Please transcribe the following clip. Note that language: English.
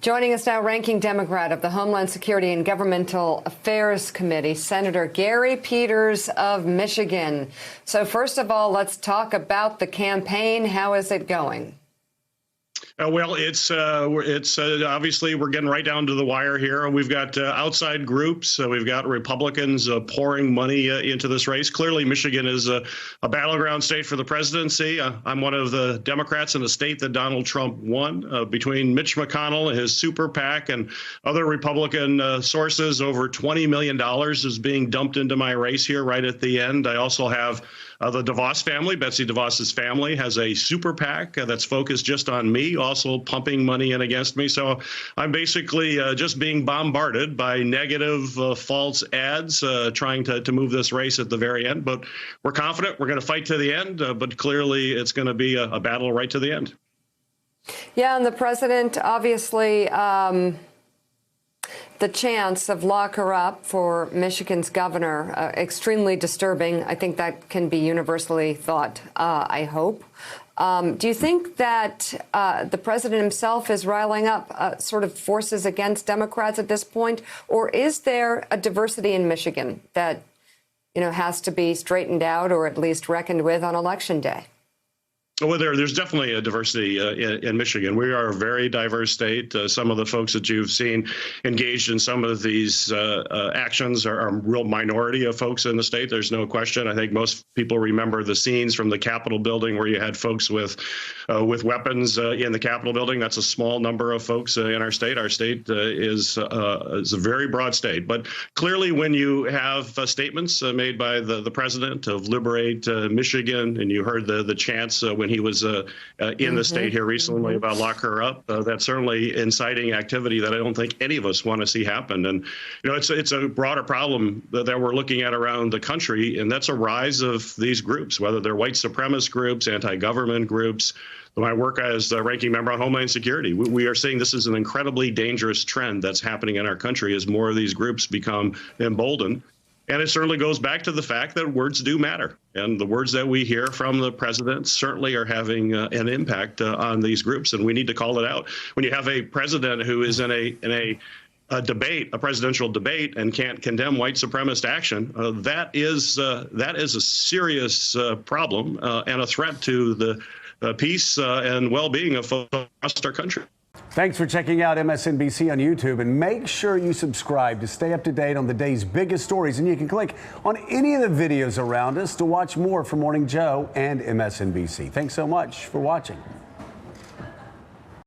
Joining us now, Ranking Democrat of the Homeland Security and Governmental Affairs Committee, Senator Gary Peters of Michigan. So first of all, let's talk about the campaign. How is it going? Well, it's obviously we're getting right down to the wire here. We've got outside groups. We've got Republicans pouring money into this race. Clearly, Michigan is a battleground state for the presidency. I'm one of the Democrats in the state that Donald Trump won. Between Mitch McConnell, his super PAC, and other Republican sources, over $20 million is being dumped into my race here right at the end. I also have the DeVos family. Betsy DeVos's family has a super PAC that's focused just on me, also pumping money in against me. So I'm basically just being bombarded by negative, false ads trying to move this race at the very end. But we're confident we're going to fight to the end. But clearly, it's going to be a battle right to the end. Yeah, and the president obviously the chance of lock her up for Michigan's governor, extremely disturbing. I think that can be universally thought, I hope. Do you think that the president himself is riling up sort of forces against Democrats at this point? Or is there a diversity in Michigan that, has to be straightened out or at least reckoned with on Election Day? Well, there's definitely a diversity in Michigan. We are a very diverse state. Some of the folks that you've seen engaged in some of these actions are a real minority of folks in the state. There's no question. I think most people remember the scenes from the Capitol building where you had folks with weapons in the Capitol building. That's a small number of folks in our state. Our state is a very broad state. But clearly, when you have statements made by the president of liberate Michigan, and you heard the chants when he was in the state here recently about lock her up, that's certainly inciting activity that I don't think any of us want to see happen. And it's a broader problem that we're looking at around the country, and that's a rise of these groups, whether they're white supremacist groups, anti-government groups. My work as the ranking member on Homeland Security, we are seeing this is an incredibly dangerous trend that's happening in our country as more of these groups become emboldened. And it certainly goes back to the fact that words do matter. And the words that we hear from the president certainly are having an impact on these groups. And we need to call it out. When you have a president who is in a debate, a presidential debate, and can't condemn white supremacist action, that is a serious problem and a threat to the peace and well-being of folks across our country. Thanks for checking out MSNBC on YouTube, and make sure you subscribe to stay up to date on the day's biggest stories. And you can click on any of the videos around us to watch more from Morning Joe and MSNBC. Thanks so much for watching.